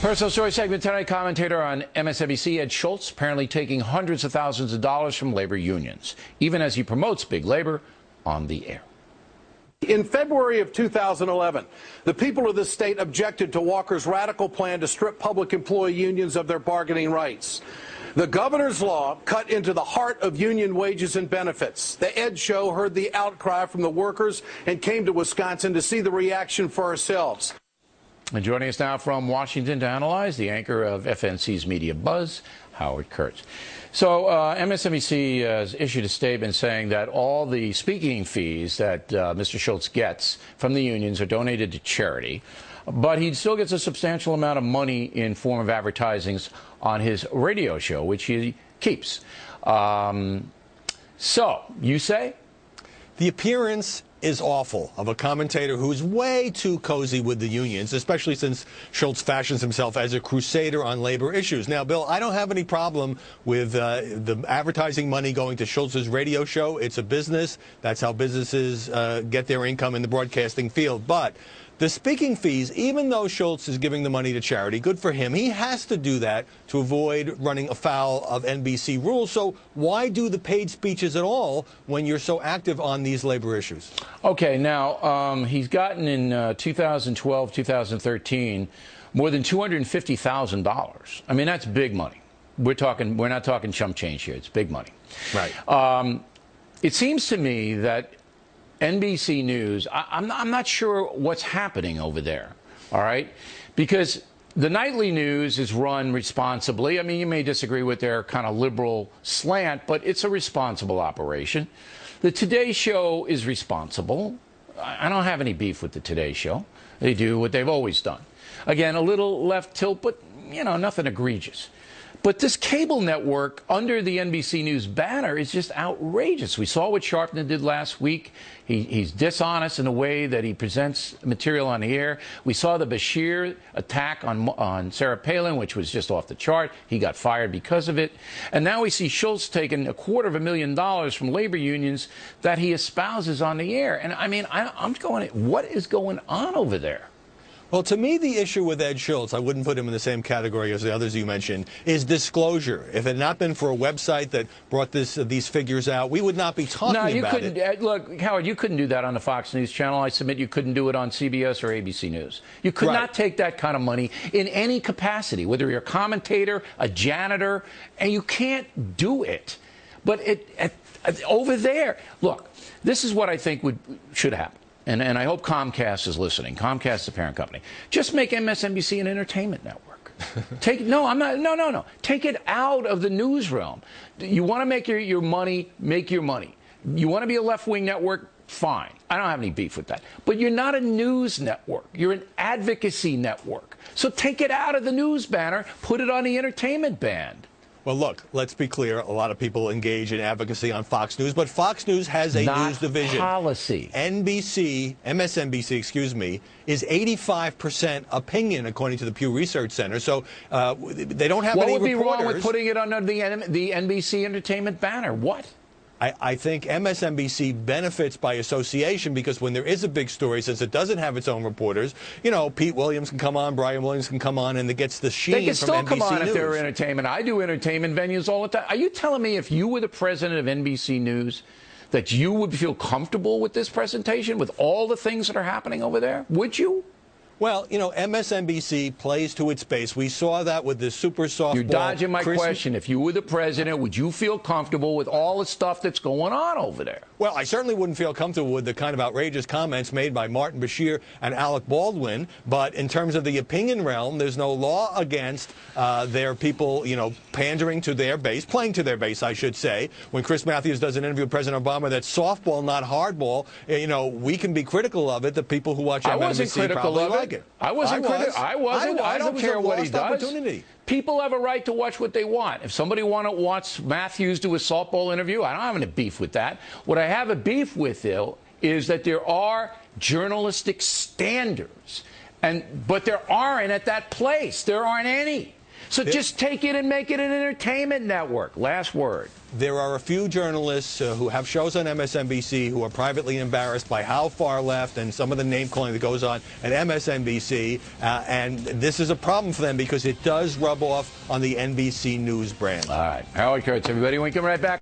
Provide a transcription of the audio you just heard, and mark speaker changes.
Speaker 1: Personal story segment tonight. Commentator on MSNBC, Ed Schultz, apparently taking hundreds of thousands of dollars from labor unions, even as he promotes big labor on the air.
Speaker 2: In February of 2011, the people of this state objected to Walker's radical plan to strip public employee unions of their bargaining rights. The governor's law cut into the heart of union wages and benefits. The Ed Show heard the outcry from the workers and came to Wisconsin to see the reaction for ourselves.
Speaker 1: And joining us now from Washington to analyze, the anchor of FNC's Media Buzz, Howard Kurtz. So MSNBC has issued a statement saying that all the speaking fees that Mr. Schultz gets from the unions are donated to charity, but he still gets a substantial amount of money in form of advertisings on his radio show, which he keeps. So, you say?
Speaker 3: The appearance is awful of a commentator who's way too cozy with the unions, especially since Schultz fashions himself as a crusader on labor issues. Now, Bill, I don't have any problem with the advertising money going to Schultz's radio show. It's a business. That's how businesses get their income in the broadcasting field. But the speaking fees, even though Schultz is giving the money to charity, good for him, he has to do that to avoid running afoul of NBC rules. So why do the paid speeches at all when you're so active on these labor issues? Okay,
Speaker 1: now, he's gotten in 2012, 2013, more than $250,000. I mean, that's big money. We're not talking chump change here. It's big money.
Speaker 3: Right.
Speaker 1: It seems to me that NBC News, I'm not sure what's happening over there, all right? Because the nightly news is run responsibly. I mean, you may disagree with their kind of liberal slant, but it's a responsible operation. The Today Show is responsible. I don't have any beef with the Today Show. They do what they've always done. Again, a little left tilt, but, you know, nothing egregious. But this cable network under the NBC News banner is just outrageous. We saw what Sharpton did last week. He's dishonest in the way that he presents material on the air. We saw the Bashir attack on Sarah Palin, which was just off the chart. He got fired because of it. And now we see Schultz taking $250,000 from labor unions that he espouses on the air. And I mean, I'm going, what is going on over there?
Speaker 3: Well, to me, the issue with Ed Schultz, I wouldn't put him in the same category as the others you mentioned, is disclosure. If it had not been for a website that brought these figures out, we would not be talking about it.
Speaker 1: No, you couldn't. Look, Howard, you couldn't do that on the Fox News channel. I submit you couldn't do it on CBS or ABC News. You could not take that kind of money in any capacity, whether you're a commentator, a janitor, and you can't do it. But over there, look, this is what I think should happen. And I hope Comcast is listening. Comcast is the parent company. Just make MSNBC an entertainment network. Take it out of the news realm. You want to make your money, make your money. You want to be a left-wing network, fine. I don't have any beef with that. But you're not a news network. You're an advocacy network. So take it out of the news banner, put it on the entertainment band.
Speaker 3: Well, look, let's be clear. A lot of people engage in advocacy on Fox News, but Fox News has a news division.
Speaker 1: Policy.
Speaker 3: MSNBC, excuse me, is 85% opinion, according to the Pew Research Center. So they don't have any reporters. What would be wrong with
Speaker 1: putting it under the NBC Entertainment banner? What?
Speaker 3: I think MSNBC benefits by association because when there is a big story, since it doesn't have its own reporters, you know, Pete Williams can come on, Brian Williams can come on, and it gets the sheen from NBC News.
Speaker 1: They can still come on if they're entertainment. I do entertainment venues all the time. Are you telling me if you were the president of NBC News that you would feel comfortable with this presentation, with all the things that are happening over there? Would you?
Speaker 3: Well, you know, MSNBC plays to its base. We saw that with the super softball.
Speaker 1: You're dodging my question. If you were the president, would you feel comfortable with all the stuff that's going on over there?
Speaker 3: Well, I certainly wouldn't feel comfortable with the kind of outrageous comments made by Martin Bashir and Alec Baldwin. But in terms of the opinion realm, there's no law against their people, you know, pandering to their base, playing to their base, I should say. When Chris Matthews does an interview with President Obama that's softball, not hardball, you know, we can be critical of it. The people who watch MSNBC probably like it.
Speaker 1: I wasn't critical. I don't care what he does. People have a right to watch what they want. If somebody want to watch Matthews do a softball interview, I don't have any beef with that. What I have a beef with, though, is that there are journalistic standards, but there aren't at that place. There aren't any. So just take it and make it an entertainment network. Last word.
Speaker 3: There are a few journalists who have shows on MSNBC who are privately embarrassed by how far left and some of the name-calling that goes on at MSNBC, and this is a problem for them because it does rub off on the NBC News brand.
Speaker 1: All right. Howard Kurtz, everybody. We come right back.